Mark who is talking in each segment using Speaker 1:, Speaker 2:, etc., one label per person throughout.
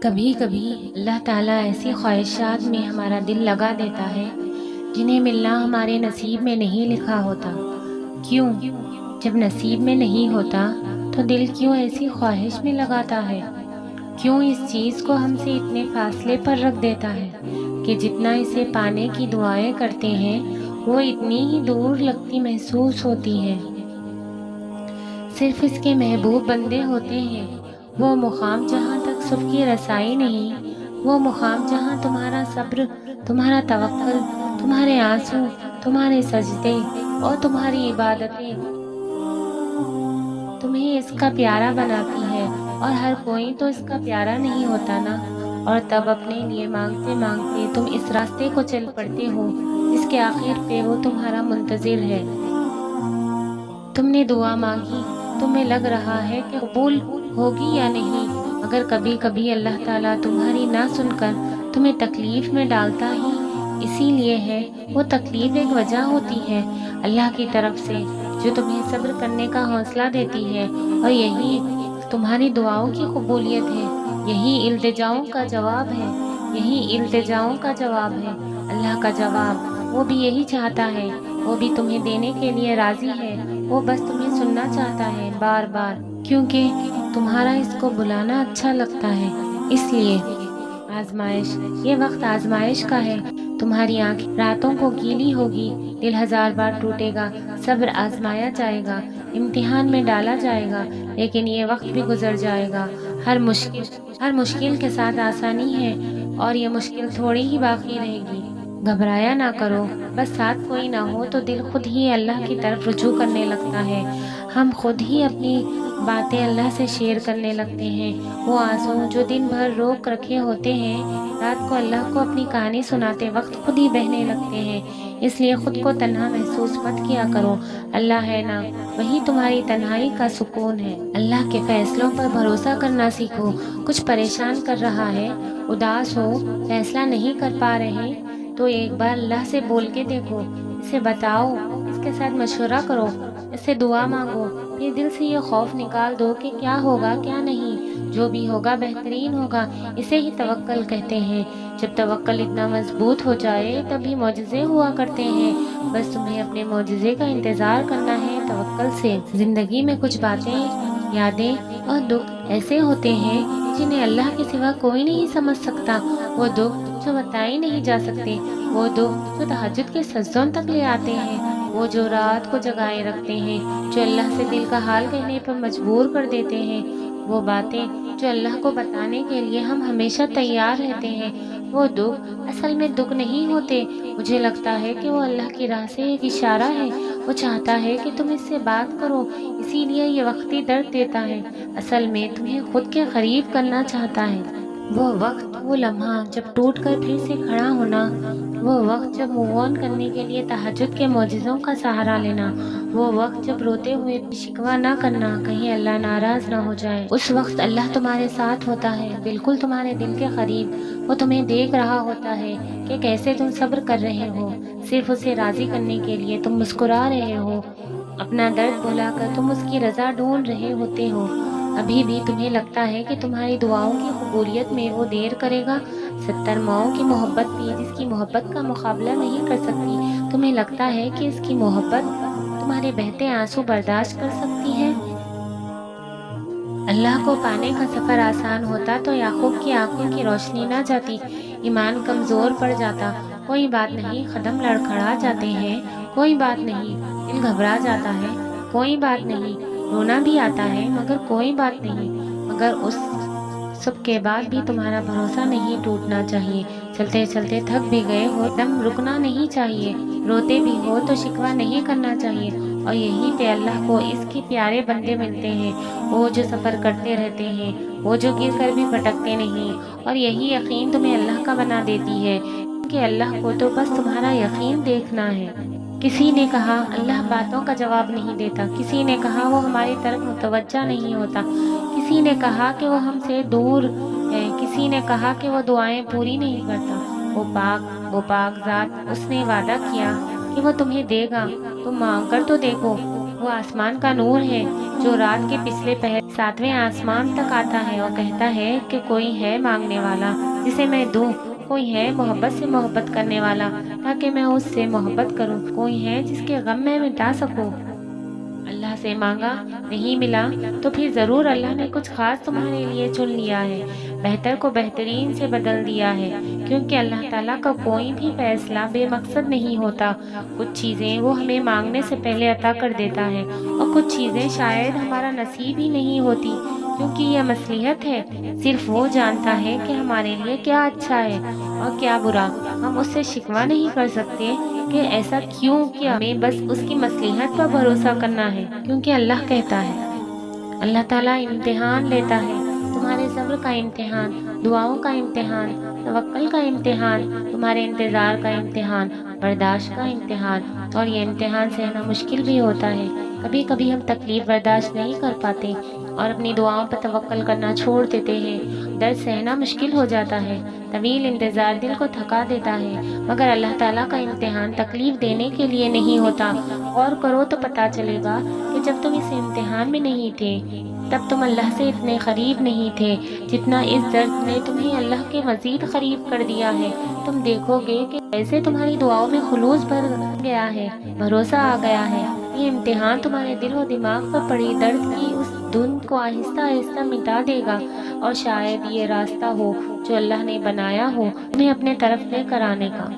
Speaker 1: کبھی کبھی اللہ تعالیٰ ایسی خواہشات میں ہمارا دل لگا دیتا ہے جنہیں ملنا ہمارے نصیب میں نہیں لکھا ہوتا۔ کیوں؟ جب نصیب میں نہیں ہوتا تو دل کیوں ایسی خواہش میں لگاتا ہے؟ کیوں اس چیز کو ہم سے اتنے فاصلے پر رکھ دیتا ہے کہ جتنا اسے پانے کی دعائیں کرتے ہیں وہ اتنی ہی دور لگتی محسوس ہوتی ہے۔ صرف اس کے محبوب بندے ہوتے ہیں وہ مقام جہاں تک سب کی رسائی نہیں، وہ مقام جہاں تمہارا صبر، تمہارا توکل، تمہارے آنسو، تمہارے سجدے اور تمہاری عبادتیں تمہیں اس کا پیارا بناتی ہے، اور ہر کوئی تو اس کا پیارا نہیں ہوتا نا۔ اور تب اپنے لیے مانگتے مانگتے تم اس راستے کو چل پڑتے ہو جس کے آخر پہ وہ تمہارا منتظر ہے۔ تم نے دعا مانگی، تمہیں لگ رہا ہے کہ قبول ہوگی یا نہیں، مگر کبھی کبھی اللہ تعالیٰ تمہاری نہ سن کر تمہیں تکلیف میں ڈالتا ہی اسی لیے ہے۔ وہ تکلیف ایک وجہ ہوتی ہے اللہ کی طرف سے جو تمہیں صبر کرنے کا حوصلہ دیتی ہے، اور یہی تمہاری دعاؤں کی قبولیت ہے، یہی التجاؤں کا جواب ہے، یہی التجاؤں کا جواب ہے۔ اللہ کا جواب وہ بھی یہی چاہتا ہے، وہ بھی تمہیں دینے کے لیے راضی ہے، وہ بس تمہیں سننا چاہتا ہے بار بار، کیونکہ تمہارا اس کو بلانا اچھا لگتا ہے۔ اس لیے آزمائش، یہ وقت آزمائش کا ہے۔ تمہاری آنکھیں راتوں کو گیلی ہوگی، دل ہزار بار ٹوٹے گا، صبر آزمایا جائے گا، امتحان میں ڈالا جائے گا، لیکن یہ وقت بھی گزر جائے گا۔ ہر مشکل کے ساتھ آسانی ہے، اور یہ مشکل تھوڑی ہی باقی رہے گی۔ گھبرایا نہ کرو، بس ساتھ کوئی نہ ہو تو دل خود ہی اللہ کی طرف رجوع کرنے لگتا ہے۔ ہم خود ہی اپنی باتیں اللہ سے شیئر کرنے لگتے ہیں۔ وہ آنسو جو دن بھر روک رکھے ہوتے ہیں، رات کو اللہ کو اپنی کہانی سناتے وقت خود ہی بہنے لگتے ہیں۔ اس لیے خود کو تنہا محسوس مت کیا کرو، اللہ ہے نا، وہی تمہاری تنہائی کا سکون ہے۔ اللہ کے فیصلوں پر بھروسہ کرنا سیکھو۔ کچھ پریشان کر رہا ہے، اداس ہو، فیصلہ نہیں کر پا رہے تو ایک بار اللہ سے بول کے دیکھو، اسے بتاؤ، اس کے ساتھ مشورہ کرو، اس سے دعا مانگو، پھر دل سے یہ خوف نکال دو کہ کیا ہوگا کیا نہیں، جو بھی ہوگا بہترین ہوگا۔ اسے ہی توکل کہتے ہیں۔ جب توکل اتنا مضبوط ہو جائے تبھی معجزے ہوا کرتے ہیں۔ بس تمہیں اپنے معجزے کا انتظار کرنا ہے توکل سے۔ زندگی میں کچھ باتیں، یادیں اور دکھ ایسے ہوتے ہیں جنہیں اللہ کے سوا کوئی نہیں سمجھ سکتا۔ وہ دکھ جو بتائے نہیں جا سکتے، وہ دکھ جو تہجد کے سجدوں تک لے آتے ہیں، وہ جو رات کو جگائے رکھتے ہیں، جو اللہ سے دل کا حال کہنے پر مجبور کر دیتے ہیں، وہ باتیں جو اللہ کو بتانے کے لیے ہم ہمیشہ تیار رہتے ہیں۔ وہ دکھ اصل میں دکھ نہیں ہوتے، مجھے لگتا ہے کہ وہ اللہ کی راہ سے ایک اشارہ ہے۔ وہ چاہتا ہے کہ تم اس سے بات کرو، اسی لیے یہ وقتی درد دیتا ہے۔ اصل میں تمہیں خود کے قریب کرنا چاہتا ہے۔ وہ وقت، وہ لمحہ جب ٹوٹ کر پھر سے کھڑا ہونا، وہ وقت جب موو آن کرنے کے لیے تہجد کے معجزوں کا سہارا لینا، وہ وقت جب روتے ہوئے بھی شکوہ نہ کرنا کہیں اللہ ناراض نہ ہو جائے۔ اس وقت اللہ تمہارے ساتھ ہوتا ہے، بالکل تمہارے دل کے قریب۔ وہ تمہیں دیکھ رہا ہوتا ہے کہ کیسے تم صبر کر رہے ہو، صرف اسے راضی کرنے کے لیے تم مسکرا رہے ہو، اپنا درد بھلا کر تم اس کی رضا ڈھونڈ رہے ہوتے ہو۔ ابھی بھی تمہیں لگتا ہے کہ تمہاری دعاؤں کی قبولیت میں وہ دیر کرے گا۔ 70 ماؤں کی محبت بھی جس کی محبت کا مقابلہ نہیں کر سکتی، تمہیں لگتا ہے کہ اس کی محبت تمہارے بہتے آنسو برداشت کر سکتی ہے؟ اللہ کو پانے کا سفر آسان ہوتا تو یعقوب کی آنکھوں کی روشنی نہ جاتی، ایمان کمزور پڑ جاتا۔ کوئی بات نہیں، قدم لڑکھڑا جاتے ہیں، کوئی بات نہیں، دل گھبرا جاتا ہے، کوئی بات نہیں، رونا بھی آتا ہے، مگر کوئی بات نہیں، مگر اس سب کے بعد بھی تمہارا بھروسہ نہیں ٹوٹنا چاہیے۔ چلتے چلتے تھک بھی گئے ہو، دم رکنا نہیں چاہیے، روتے بھی ہو تو شکوہ نہیں کرنا چاہیے۔ اور یہیں پہ اللہ کو اس کے پیارے بندے ملتے ہیں، وہ جو سفر کرتے رہتے ہیں، وہ جو گر کر بھی بھٹکتے نہیں، اور یہی یقین تمہیں اللہ کا بنا دیتی ہے، کہ اللہ کو تو بس تمہارا یقین دیکھنا ہے۔ کسی نے کہا اللہ باتوں کا جواب نہیں دیتا، کسی نے کہا وہ ہماری طرف متوجہ نہیں ہوتا، کسی نے کہا کہ وہ ہم سے دور ہے، کسی نے کہا کہ وہ دعائیں پوری نہیں کرتا۔ وہ پاک ذات، اس نے وعدہ کیا کہ وہ تمہیں دے گا، تم مانگ کر تو دیکھو، وہ آسمان کا نور ہے جو رات کے پچھلے پہر 7ویں آسمان تک آتا ہے اور کہتا ہے کہ کوئی ہے مانگنے والا جسے میں دوں، کوئی ہے محبت سے محبت کرنے والا تاکہ میں اس سے محبت کروں، کوئی ہے جس کے غم میں مٹا سکوں۔ اللہ سے مانگا نہیں ملا تو پھر ضرور اللہ نے کچھ خاص تمہارے لیے چن لیا ہے، بہتر کو بہترین سے بدل دیا ہے، کیونکہ اللہ تعالیٰ کا کوئی بھی فیصلہ بے مقصد نہیں ہوتا۔ کچھ چیزیں وہ ہمیں مانگنے سے پہلے عطا کر دیتا ہے اور کچھ چیزیں شاید ہمارا نصیب ہی نہیں ہوتی، کیونکہ یہ مصلحت ہے، صرف وہ جانتا ہے کہ ہمارے لیے کیا اچھا ہے اور کیا برا۔ ہم اس سے شکوہ نہیں کر سکتے کہ ایسا کیوں کیا، ہمیں بس اس کی مصلحت پر بھروسہ کرنا ہے، کیونکہ اللہ کہتا ہے، اللہ تعالیٰ امتحان لیتا ہے، تمہارے صبر کا امتحان، دعاؤں کا امتحان، توکل کا امتحان، تمہارے انتظار کا امتحان، برداشت کا امتحان، اور یہ امتحان سہنا مشکل بھی ہوتا ہے۔ کبھی کبھی ہم تکلیف برداشت نہیں کر پاتے اور اپنی دعاؤں پر توکل کرنا چھوڑ دیتے ہیں، درد سہنا مشکل ہو جاتا ہے، طویل انتظار دل کو تھکا دیتا ہے، مگر اللہ تعالیٰ کا امتحان تکلیف دینے کے لیے نہیں ہوتا۔ غور کرو تو پتہ چلے گا کہ جب تم اس امتحان میں نہیں تھے تب تم اللہ سے اتنے قریب نہیں تھے جتنا اس درد نے تمہیں اللہ کے مزید قریب کر دیا ہے۔ تم دیکھو گے کہ ایسے تمہاری دعاؤں میں خلوص بھر گیا ہے، بھروسہ آ گیا ہے۔ یہ امتحان تمہارے دل و دماغ پر پڑی درد کی اس دھند کو آہستہ آہستہ مٹا دے گا، اور شاید یہ راستہ ہو جو اللہ نے بنایا ہو تمہیں اپنے طرف لے کر آنے کا۔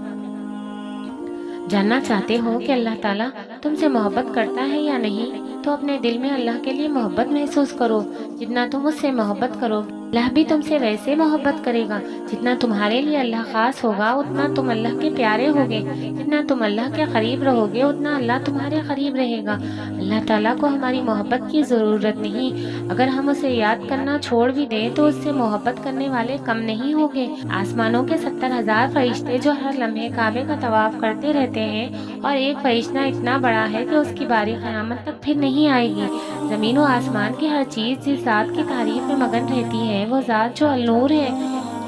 Speaker 1: جاننا چاہتے ہو کہ اللہ تعالیٰ تم سے محبت کرتا ہے یا نہیں، تو اپنے دل میں اللہ کے لیے محبت محسوس کرو۔ جتنا تم اس سے محبت کرو اللہ بھی تم سے ویسے محبت کرے گا۔ جتنا تمہارے لیے اللہ خاص ہوگا اتنا تم اللہ کے پیارے ہوگے، جتنا تم اللہ کے قریب رہو گے اتنا اللہ تمہارے قریب رہے گا۔ اللہ تعالیٰ کو ہماری محبت کی ضرورت نہیں، اگر ہم اسے یاد کرنا چھوڑ بھی دیں تو اس سے محبت کرنے والے کم نہیں ہوں گے۔ آسمانوں کے 70,000 فرشتے جو ہر لمحے کعبے کا طواف کرتے رہتے ہیں، اور ایک فرشتہ اتنا بڑا ہے کہ اس کی باری قیامت تک پھر نہیں آئے گی۔ زمین و آسمان کی ہر چیز جس ذات کی تعریف میں مگن رہتی ہے، وہ ذات جو النور ہے،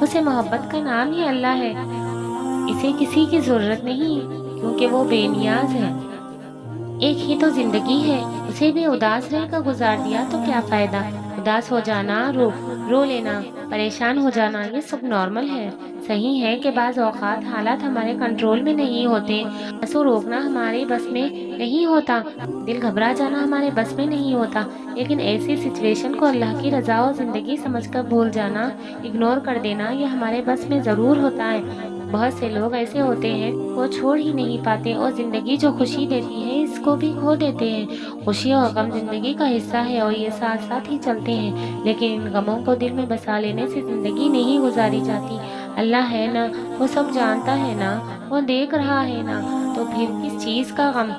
Speaker 1: اسے محبت کا نام ہی اللہ ہے۔ اسے کسی کی ضرورت نہیں کیونکہ وہ بے نیاز ہے۔ ایک ہی تو زندگی ہے، اسے بھی اداس رہ کر گزار دیا تو کیا فائدہ۔ اداس ہو جانا، رو لینا، پریشان ہو جانا، یہ سب نارمل ہے۔ صحیح ہے کہ بعض اوقات حالات ہمارے کنٹرول میں نہیں ہوتے، آنسو روکنا ہمارے بس میں نہیں ہوتا، دل گھبرا جانا ہمارے بس میں نہیں ہوتا، لیکن ایسی سچویشن کو اللہ کی رضا و زندگی سمجھ کر بھول جانا، اگنور کر دینا، یہ ہمارے بس میں ضرور ہوتا ہے۔ بہت سے لوگ ایسے ہوتے ہیں وہ چھوڑ ہی نہیں پاتے اور زندگی جو خوشی دیتی ہے اس کو بھی کھو دیتے ہیں۔ خوشی اور غم زندگی کا حصہ ہے اور یہ ساتھ ساتھ ہی چلتے ہیں، لیکن ان غموں کو دل میں بسا لینے سے زندگی نہیں گزاری جاتی۔ اللہ ہے نا، وہ سب جانتا ہے نا، وہ دیکھ رہا ہے نا، تو پھر کس چیز کا غم۔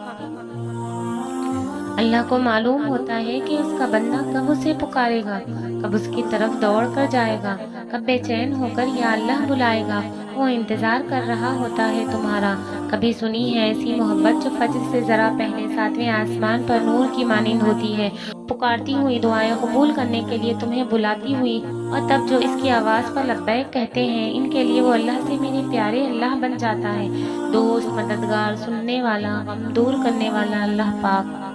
Speaker 1: اللہ کو معلوم ہوتا ہے کہ اس کا بندہ کب اسے پکارے گا، کب اس کی طرف دوڑ کر جائے گا، کب بے چین ہو کر یا اللہ بلائے گا۔ وہ انتظار کر رہا ہوتا ہے تمہارا۔ کبھی سنی ہے ایسی محبت جو فجر سے ذرا پہلے 7ویں آسمان پر نور کی مانند ہوتی ہے، پکارتی ہوئی دعائیں قبول کرنے کے لیے تمہیں بلاتی ہوئی، اور تب جو اس کی آواز پر لبیک کہتے ہیں، ان کے لیے وہ اللہ سے میرے پیارے اللہ بن جاتا ہے۔ دوست، مددگار، سننے والا، غم دور کرنے والا اللہ پاک۔